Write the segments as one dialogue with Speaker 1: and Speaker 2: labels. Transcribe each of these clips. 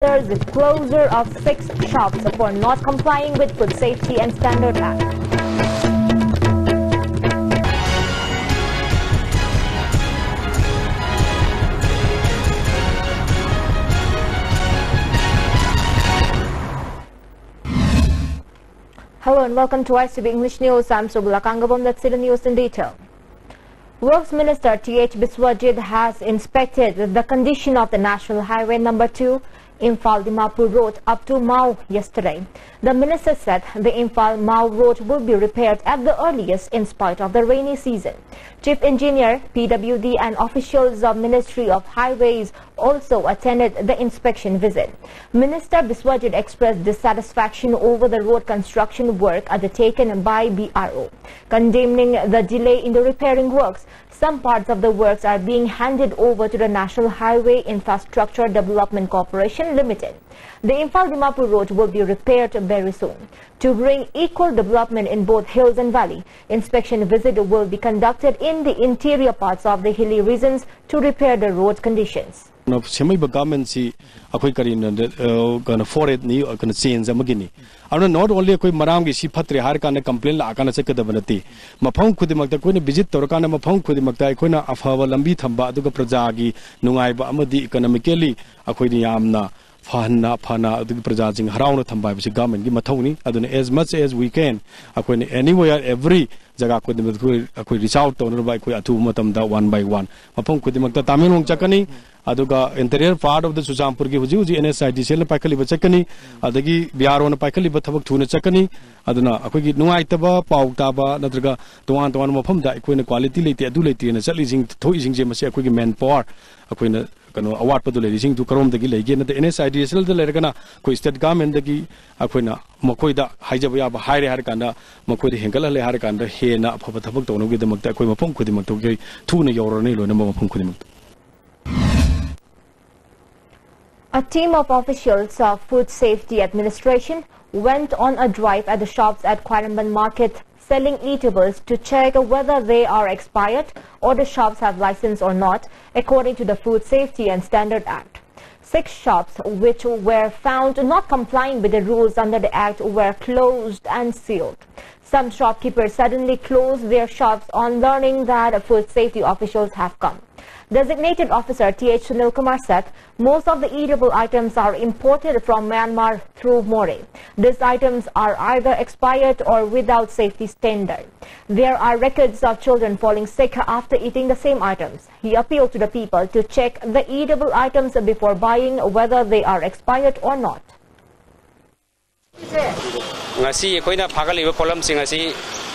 Speaker 1: There's a closure of 6 shops for not complying with Food Safety and Standard Act. Hello and welcome to ICB English News. I'm Subula Kangabom. Let's see the news in detail. Works Minister T.H. Biswajit has inspected the condition of the National Highway number 2, Imphal-Dimapur Road up to Mau yesterday. The minister said the Imphal-Mau Road will be repaired at the earliest in spite of the rainy season. Chief Engineer, PWD and officials of Ministry of Highways also attended the inspection visit. Minister Biswajit expressed dissatisfaction over the road construction work undertaken by BRO. Condemning the delay in the repairing works, some parts of the works are being handed over to the National Highway Infrastructure Development Corporation Limited. The Imphal-Dimapur Road will be repaired very soon. To bring equal development in both hills and valley, inspection visit will be conducted in the interior parts of the hilly regions to repair the road conditions.
Speaker 2: Government si akoi karin kana forest ni kana change amagini arna not only akoi maram gi si phatre har kana complain la kana se kadabanati mafam khudimakta koina visit tor kana mafam khudimakta koina afawa lambi thamba aduga praja gi nungai ba amadi economically akoi ni yamna fana aduga praja jing harauna thamba bi government gi mathoni aduna as much as we can akoi anywhere every jaga ko akoi reach out to by akoi atu matam da one by one mafam khudimakta tamilong chakani aduga interior part of the Sujampur gi huji NSID sel paikali ba chakani adagi biaro na paikali ba thabak thuna chakani aduna akoi gi nungai taba pau taba natraga tuan mafam da akoi na quality leite adu leite na chali jing thoi jing je mase akoi gi manpower akoi na kano award pa do le jing tu karom dagi lege na NSID sel da le kana koi state government dagi akoi na makoi da haijaba ya ba haire har kana makoi de hengala le har kana he na phaba thabak to no gi damak ta akoi mafam khudi mak to gi thuna yorone lo na mafam khudi mak.
Speaker 1: A team of officials of Food Safety Administration went on a drive at the shops at Kwaramban Market selling eatables to check whether they are expired or the shops have license or not, according to the Food Safety and Standard Act. 6 shops which were found not complying with the rules under the Act were closed and sealed. Some shopkeepers suddenly closed their shops on learning that food safety officials have come. Designated Officer T.H. Sunil Kumar said most of the eatable items are imported from Myanmar through More. These items are either expired or without safety standard. There are records of children falling sick after eating the same items. He appealed to the people to check the eatable items before buying whether they are expired or not.
Speaker 3: Ngasi koina phagaliba problem sing asi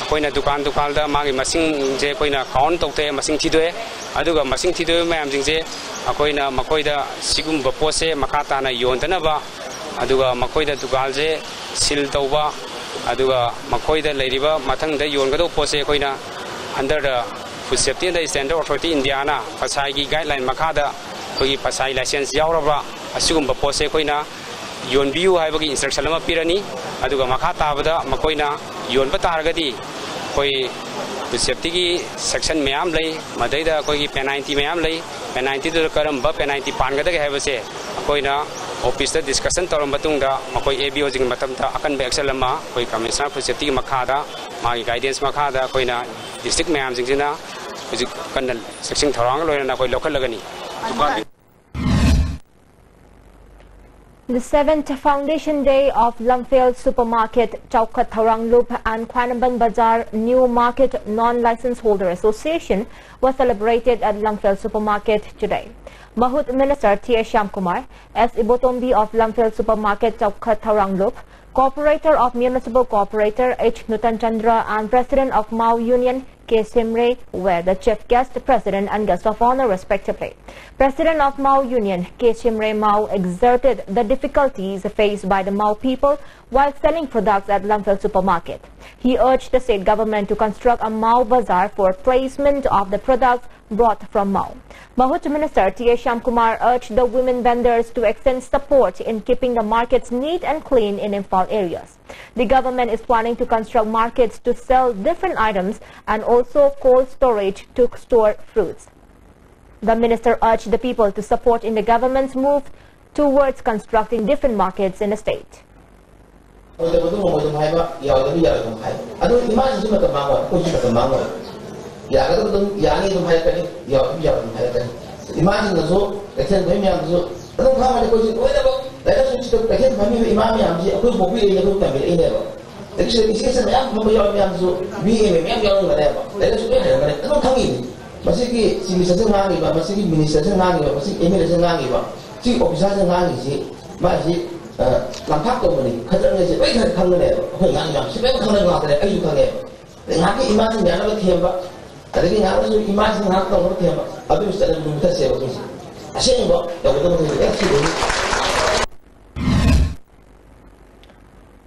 Speaker 3: koina dukan da magi masing je koina count tokte masing thidwe aduga masing thidwe mayam jing je koina makoida sigumba pose makata na yontana ba aduga makoida dugal je sil tawba aduga makoida leiriba mathang da yongado pose koina under the Food Safety and Standard Authority India na pasai gi guideline makada koi pasai license yauraba asigumba pose koina yon biu haibagi instruction lama pirani aduga makha tabada makoina yon ba targadi koi safety gi section mayam lei madaida koi gi penalty mayam lei penalty do karam ba penalty pangada ge haibase koina office da discussion toram batungda makoi ABO jing matam ta akan be action lama koi commissioner food safety makha da magi guidance makha da koina district mayam jing jina hujik kanal section thorang loina koi local lagani.
Speaker 1: The 7th Foundation Day of Lumfield Supermarket, Chowkat Tharang Loop and Kwaramban Bazaar New Market Non-License Holder Association was celebrated at Lumfield Supermarket today. Mahut Minister T.S. Shyamkumar, S. Ibotombi of Lumfield Supermarket, Chowkat Tharang Loop, Co-operator of Municipal Cooperator H. Nutan Chandra and President of Mau Union K. Simre were the chief guest, president and guest of honor respectively. President of Mau Union K. Simre Mau exerted the difficulties faced by the Mau people while selling products at Lumfield Supermarket. He urged the state government to construct a Mau Bazaar for placement of the products brought from Mau. Mahut Minister T.S. Shyamkumar urged the women vendors to extend support in keeping the markets neat and clean in Imphal areas. The government is planning to construct markets to sell different items and also cold storage to store fruits. The minister urged the people to support in the government's move towards constructing different markets in the state.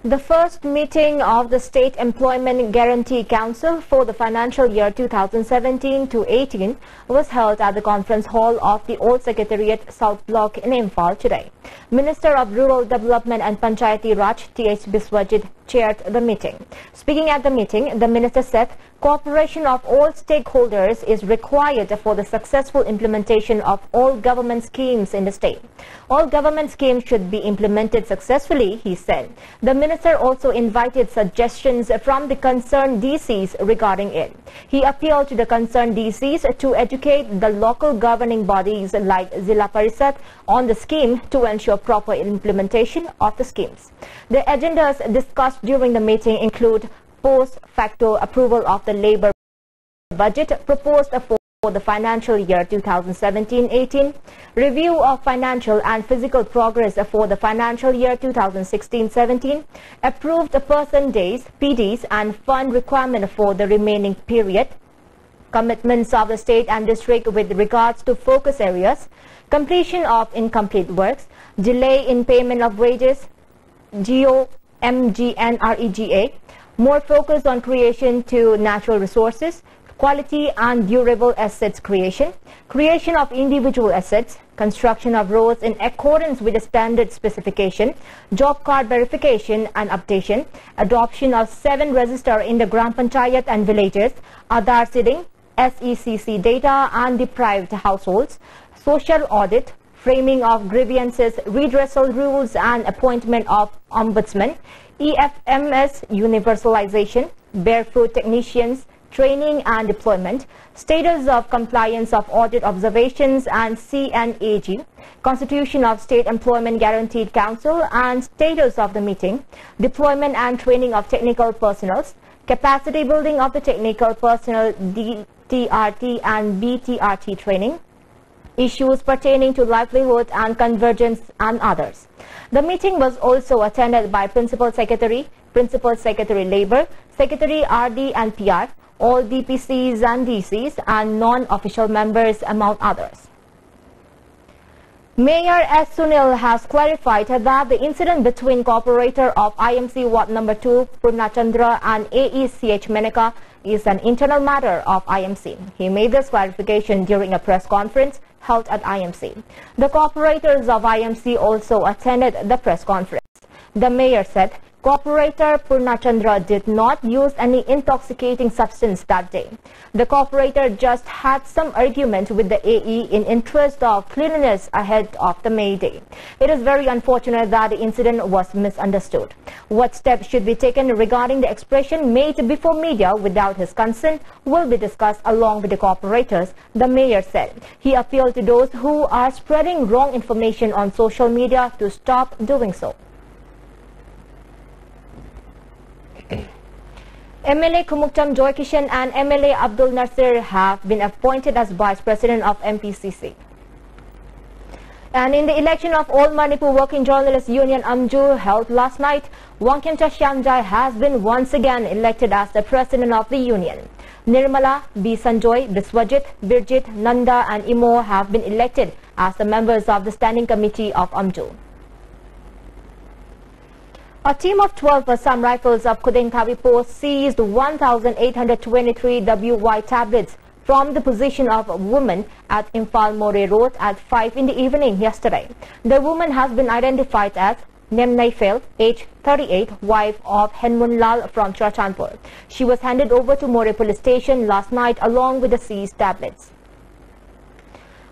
Speaker 1: The first meeting of the State Employment Guarantee Council for the financial year 2017-18 was held at the conference hall of the Old Secretariat South Block in Imphal today. Minister of Rural Development and Panchayati Raj T.H. Biswajit chaired the meeting. Speaking at the meeting, the minister said cooperation of all stakeholders is required for the successful implementation of all government schemes in the state. All government schemes should be implemented successfully, he said. The minister also invited suggestions from the concerned DCs regarding it. He appealed to the concerned DCs to educate the local governing bodies like Zilla Parisad on the scheme to ensure proper implementation of the schemes. The agendas discussed during the meeting include post facto approval of the labor budget proposed for the financial year 2017-18, review of financial and physical progress for the financial year 2016-17, approved person days, PDs and fund requirement for the remaining period, commitments of the state and district with regards to focus areas, completion of incomplete works, delay in payment of wages, GOMGNREGA, more focus on creation to natural resources, quality and durable assets creation, creation of individual assets, construction of roads in accordance with the standard specification, job card verification and updation, adoption of 7 register in the Gram Panchayat and villages, Aadhaar seeding, SECC data and deprived households, social audit, framing of grievances, redressal rules and appointment of ombudsman, EFMS universalization, barefoot technicians, training and deployment, status of compliance of audit observations and CNAG, constitution of State Employment Guaranteed Council and status of the meeting, deployment and training of technical personnel, capacity building of the technical personnel DTRT and BTRT training, issues pertaining to livelihood and convergence and others. The meeting was also attended by Principal Secretary Labour, Secretary RD and PR, all DPCs and DCs and non-official members among others. Mayor S. Sunil has clarified that the incident between Corporator of IMC Ward No. 2 Purnachandra and AECH Menaka is an internal matter of IMC. He made this clarification during a press conference held at IMC. The corporators of IMC also attended the press conference. The mayor said Corporator Purnachandra did not use any intoxicating substance that day. The corporator just had some argument with the AE in interest of cleanliness ahead of the May Day. It is very unfortunate that the incident was misunderstood. What steps should be taken regarding the expression made before media without his consent will be discussed along with the corporators, the mayor said. He appealed to those who are spreading wrong information on social media to stop doing so. MLA Kumuktam Joy Kishan and MLA Abdul Nasir have been appointed as Vice President of MPCC. And in the election of All Manipur Working Journalists Union AMJU held last night, Wangkemcha Shyamjai has been once again elected as the President of the Union. Nirmala, B. Sanjoy, Biswajit, Birjit, Nanda and Imo have been elected as the members of the Standing Committee of AMJU. A team of 12 Assam Rifles of Kudengkawi Post seized 1,823 WY tablets from the possession of a woman at Imphal More Road at 5 in the evening yesterday. The woman has been identified as Nemnaifel, age 38, wife of Henmun Lal from Churachandpur. She was handed over to More Police Station last night along with the seized tablets.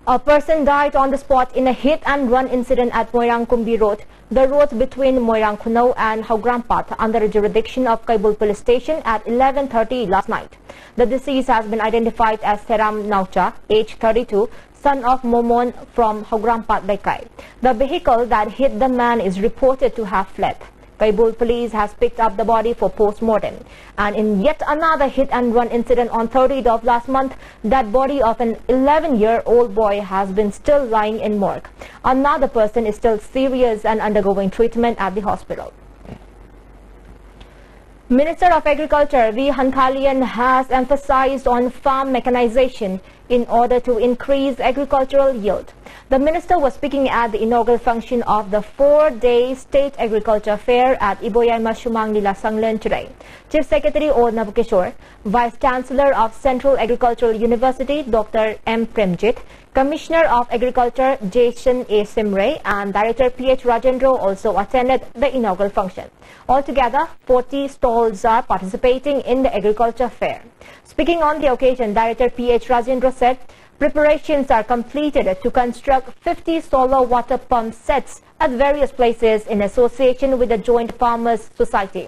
Speaker 1: A person died on the spot in a hit-and-run incident at Moirang Kumbi Road, the road between Moirang Khunau and Haugrampat, under the jurisdiction of Kaibul Police Station at 11:30 last night. The deceased has been identified as Seram Naucha, age 32, son of Momon from Haugrampat, Bekai. The vehicle that hit the man is reported to have fled. Kaibul police has picked up the body for post-mortem. And in yet another hit-and-run incident on 30th of last month, that body of an 11-year-old boy has been still lying in morgue. Another person is still serious and undergoing treatment at the hospital. Minister of Agriculture V. Hankalian has emphasized on farm mechanization in order to increase agricultural yield. The minister was speaking at the inaugural function of the 4-day State Agriculture Fair at Iboyama Shumang Nila Sanglen today. Chief Secretary O. Navukishore, Vice Chancellor of Central Agricultural University Dr. M. Premjit, Commissioner of Agriculture Jason A. Simre and Director P.H. Rajendra also attended the inaugural function. Altogether, 40 stalls are participating in the Agriculture Fair. Speaking on the occasion, Director P.H. Rajendra said preparations are completed to construct 50 solar water pump sets at various places in association with the Joint Farmers Society.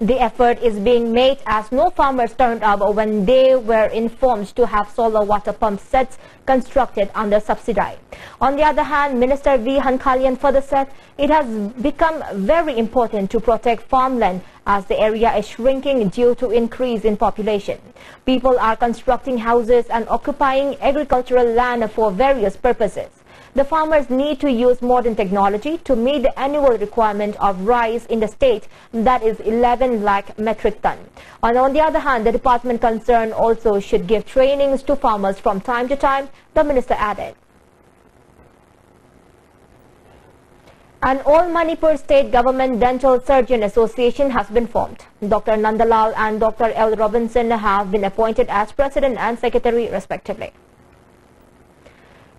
Speaker 1: The effort is being made as no farmers turned up when they were informed to have solar water pump sets constructed under subsidy. On the other hand, Minister V. Hankalian further said it has become very important to protect farmland as the area is shrinking due to increase in population. People are constructing houses and occupying agricultural land for various purposes. The farmers need to use modern technology to meet the annual requirement of rice in the state, that is 11 lakh metric ton. And on the other hand, the department concerned also should give trainings to farmers from time to time, the minister added. An All Manipur State Government Dental Surgeon Association has been formed. Dr. Nandalal and Dr. L. Robinson have been appointed as President and Secretary respectively.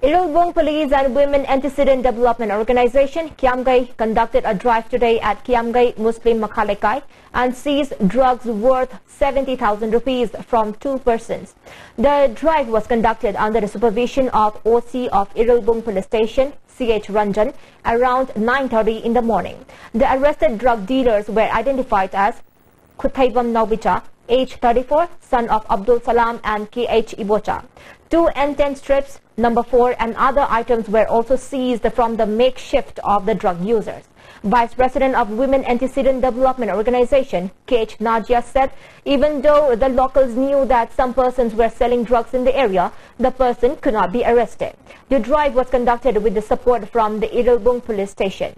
Speaker 1: Irilbung Police and Women Antecedent Development Organization, Kiamgai, conducted a drive today at Kiamgai Muslim Makhalekai and seized drugs worth 70,000 rupees from 2 persons. The drive was conducted under the supervision of OC of Irilbung Police Station, C.H. Ranjan, around 9:30 in the morning. The arrested drug dealers were identified as Kuthaibam Naubicha, age 34, son of Abdul Salam and K.H. Ibocha. 2 N10 strips, number 4 and other items were also seized from the makeshift of the drug users. Vice President of Women Antecedent Development Organization, K.H. Najia, said even though the locals knew that some persons were selling drugs in the area, the person could not be arrested. The drive was conducted with the support from the Irilbung Police Station.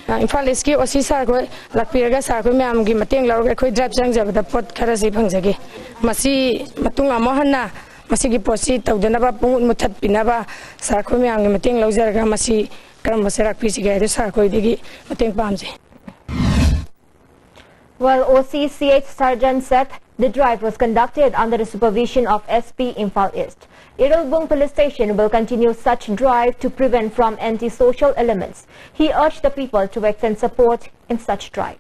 Speaker 4: Imphal East ki OC sar ko lakpiraga sar ko myam gi mateng laurga khoi drive jang jabda pot kharasi phangjagi masi matung amohanna masi gi posi tawdana pungut muthat pinaba sar ko myam gi mateng laujaraga masi karam basarak pisi ga sar ko digi mateng pamje.
Speaker 1: Well, OCCH Sergeant said the drive was conducted under the supervision of SP Imphal East. Irilbung Police Station will continue such drive to prevent from anti-social elements. He urged the people to extend support in such drive.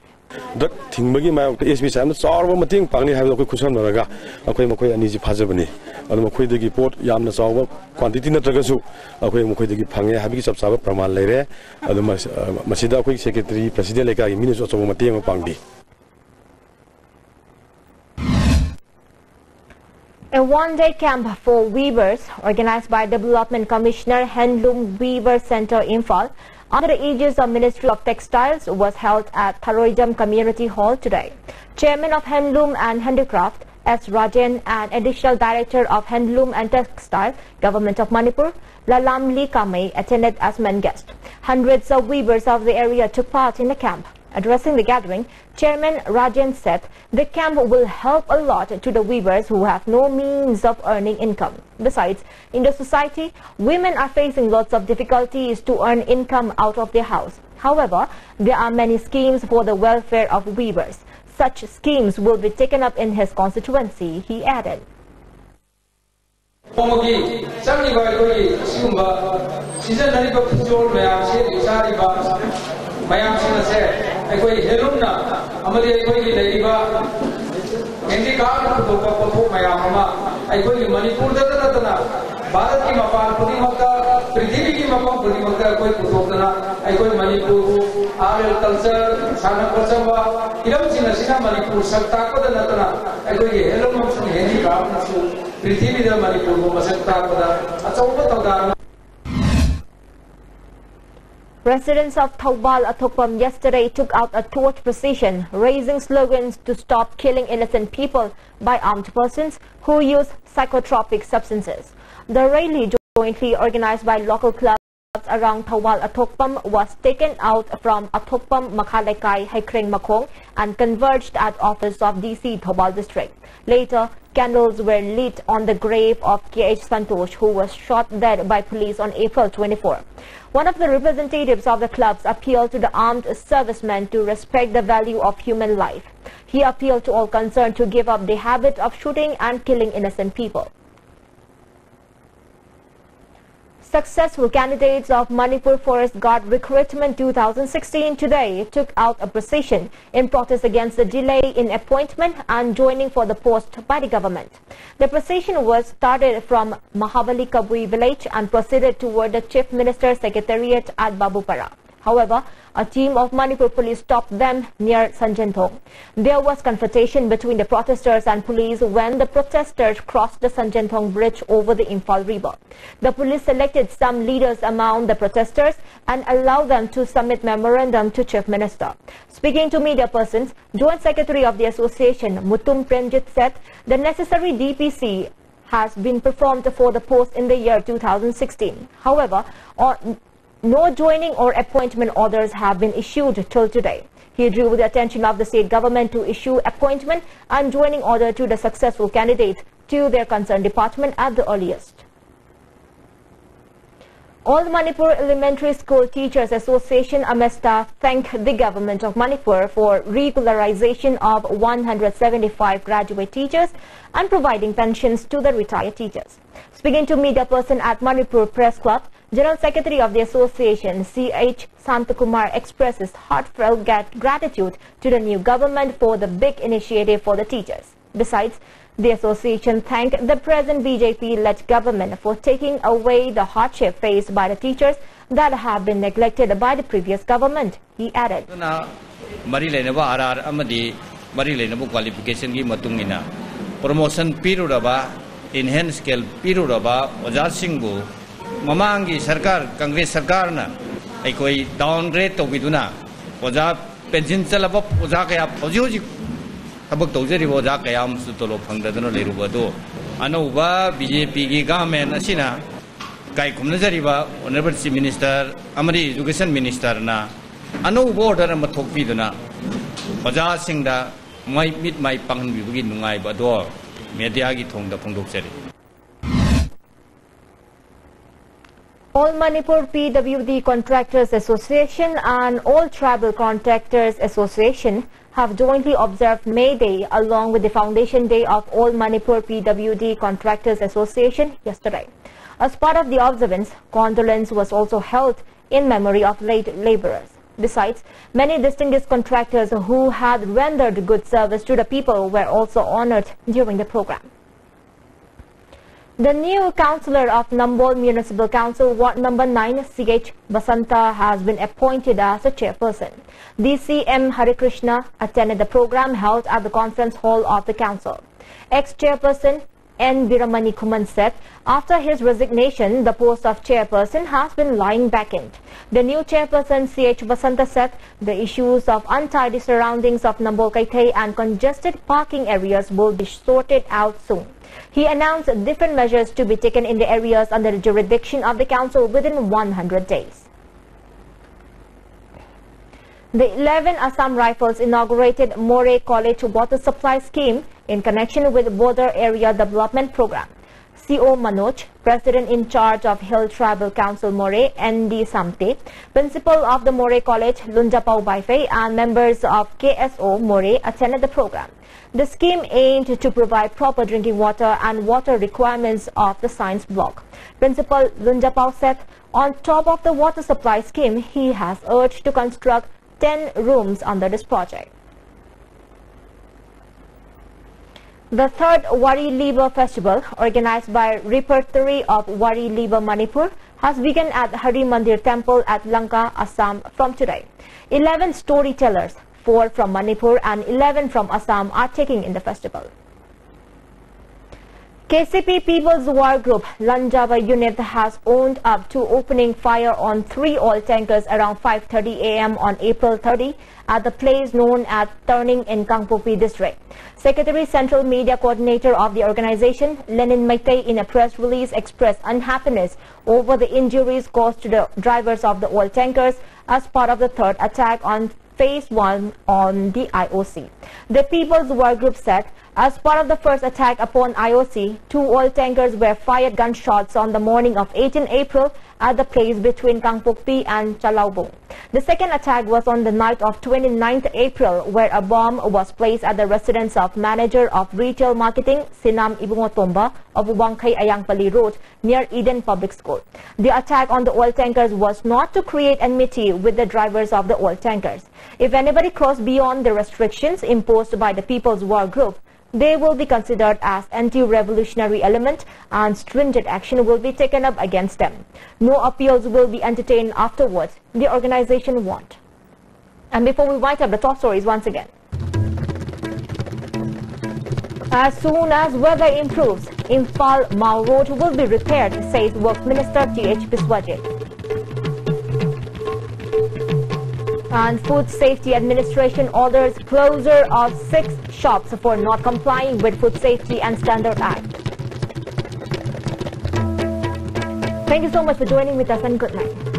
Speaker 5: Drug thingmagi ma SP sam chawa mating pangni ha ko khusam raga akoi makoi ani ji phajabani adu makoi dagi pot yamna chawa quantity na tragasu akoi makoi dagi phange habi chap chaba praman leire adu masida akoi secretary president leka minister chawa mating pangdi.
Speaker 1: A one-day camp for weavers organized by Development Commissioner Handloom Weaver Center Imphal under the aegis of Ministry of Textiles was held at Tharoidam Community Hall today. Chairman of Handloom and Handicraft S. Rajan and Additional Director of Handloom and Textile, Government of Manipur, Lalamli Kamei, attended as main guest. Hundreds of weavers of the area took part in the camp. Addressing the gathering, Chairman Rajan said the camp will help a lot to the weavers who have no means of earning income. Besides, in the society, women are facing lots of difficulties to earn income out of their house. However, there are many schemes for the welfare of weavers. Such schemes will be taken up in his constituency, he added.
Speaker 6: Mayam sina se ekoi helumna amali ekoi gi leiba handicraft ko ko mayam ma ꯑꯩꯈꯣꯏꯒꯤ ꯃꯅꯤꯄꯨꯔꯗ ꯅꯠꯇꯅ ꯚꯥꯔꯠꯀꯤ ꯃꯄꯥꯟ ꯈꯨꯗꯤꯡꯃꯛꯇ ꯄ꯭ꯔꯤꯊꯤꯕꯤꯒꯤ ꯃꯐꯝ ꯈꯨꯗꯤꯡꯃꯛꯇ ꯑꯩꯈꯣꯏ ꯄꯨꯊꯣꯛꯇꯅ ꯑꯩꯈꯣꯏ ꯃꯅꯤꯄꯨꯔ ꯑꯥꯔꯠ ꯀꯜꯆꯔ ꯁꯥꯟꯅ ꯈꯣꯠꯆꯕ ꯍꯤꯔꯝꯁꯤꯡ ꯑꯁꯤꯅ ꯃꯅꯤꯄꯨꯔ ꯁꯛ ꯇꯥꯛꯄꯗ ꯅꯠꯇꯅ ꯑꯩꯈꯣꯏꯒꯤ ꯍꯦꯟꯂꯨꯝ ꯑꯃꯁꯨꯡ ꯍꯦꯟꯗꯤꯀ꯭ꯔꯥꯐꯅꯁꯨ ꯄ꯭ꯔꯤꯊꯤꯕꯤꯗ ꯃꯅꯤꯄꯨꯔꯕꯨ ꯃꯁꯛ ꯇꯥꯛꯄꯗ ꯑꯆꯧꯕ ꯊꯧꯗꯥꯡ.
Speaker 1: Residents of Thoubal Athokpam yesterday took out a torch procession, raising slogans to stop killing innocent people by armed persons who use psychotropic substances. The rally, jointly organized by local clubs around Thoubal Athokpam, was taken out from Athokpam Makhalaikai Haikreng Makong and converged at office of DC Thoubal district. Later, candles were lit on the grave of K.H. Santosh, who was shot dead by police on April 24. One of the representatives of the clubs appealed to the armed servicemen to respect the value of human life. He appealed to all concerned to give up the habit of shooting and killing innocent people. Successful candidates of Manipur Forest Guard Recruitment 2016 today took out a procession in protest against the delay in appointment and joining for the post by the government. The procession was started from Mahabali Kabui village and proceeded toward the Chief Minister's Secretariat at Babupara. However, a team of Manipur police stopped them near Sanjantong. There was confrontation between the protesters and police when the protesters crossed the Sanjantong bridge over the Imphal River. The police selected some leaders among the protesters and allowed them to submit memorandum to Chief Minister. Speaking to media persons, Joint Secretary of the Association, Mutum Premjit, said the necessary DPC has been performed for the post in the year 2016. However, no joining or appointment orders have been issued till today. He drew the attention of the state government to issue appointment and joining order to the successful candidates to their concerned department at the earliest. All Manipur Elementary School Teachers Association AMESTA thank the government of Manipur for regularization of 175 graduate teachers and providing pensions to the retired teachers. Speaking to media person at Manipur Press Club, General Secretary of the Association, C.H. Santakumar, expresses heartfelt gratitude to the new government for the big initiative for the teachers. Besides, the association thanked the present BJP-led government for taking away the hardship faced by the teachers that have been neglected by the previous government. He added,
Speaker 7: promotion enhanced scale Mamangi Sarkar, Congress Sarkarna, Ekoi downgrade to Viduna, Oza Pension Salabop, Ozaka, Ojuji, Aboktozi, Ozakayam, Sutolo, Pangdano, Lerubato, Anova, BJP, Gamen, Asina, Kai Kumnazariva, University Minister, Amari, Education Minister, Na, Ano border and Matok Viduna, Oza Singda, might meet my Pang begin Nungai Bador, Mediagi Tong the Pondokseri.
Speaker 1: All Manipur PWD Contractors Association and All Tribal Contractors Association have jointly observed May Day along with the Foundation Day of All Manipur PWD Contractors Association yesterday. As part of the observance, condolence was also held in memory of late laborers. Besides, many distinguished contractors who had rendered good service to the people were also honored during the program. The new councillor of Nambol Municipal Council, Ward Number 9, C.H. Basanta, has been appointed as a chairperson. DCM Harikrishna attended the program held at the conference hall of the council. Ex-chairperson N. Viramani Kuman said, after his resignation, the post of chairperson has been lying vacant. The new chairperson, C.H. Basanta, said the issues of untidy surroundings of Nambol Kaithay and congested parking areas will be sorted out soon. He announced different measures to be taken in the areas under the jurisdiction of the council within 100 days. The 11 Assam Rifles inaugurated More College water supply scheme in connection with Border Area Development Program. CO Manoj, President in charge of Hill Tribal Council More, N.D. Samte, Principal of the More College, Lunjapau Baife, and members of KSO More attended the program. The scheme aimed to provide proper drinking water and water requirements of the science block. Principal Lunjapau said, on top of the water supply scheme, he has urged to construct 10 rooms under this project. The third Wari Liba Festival, organized by Repertory of Wari Liba Manipur, has begun at Hari Mandir Temple at Lanka, Assam from today. 11 storytellers, 4 from Manipur and 11 from Assam, are taking in the festival. KCP People's War Group Lanjava unit has owned up to opening fire on 3 oil tankers around 5:30 a.m. on April 30 at the place known as Turning in Kangpokpi district. Secretary Central Media Coordinator of the organization, Lenin Maitei, in a press release expressed unhappiness over the injuries caused to the drivers of the oil tankers as part of the third attack on Phase 1 on the IOC. The People's War Group said, as part of the first attack upon IOC, 2 oil tankers were fired gunshots on the morning of 18 April at the place between Kangpokpi and Chalaubong. The second attack was on the night of 29th April, where a bomb was placed at the residence of manager of retail marketing, Sinam Ibungotomba of Wangkai Ayangpali Road near Eden Public School. The attack on the oil tankers was not to create enmity with the drivers of the oil tankers. If anybody crossed beyond the restrictions imposed by the People's War Group, they will be considered as anti-revolutionary element and stringent action will be taken up against them. No appeals will be entertained afterwards, the organization warned. And before we wind up the top stories once again. As soon as weather improves, Imphal Mao Road will be repaired, says Works Minister T.H. Biswajit. And Food Safety Administration orders closure of 6 shops for not complying with Food Safety and Standard Act. Thank you so much for joining with us and good night.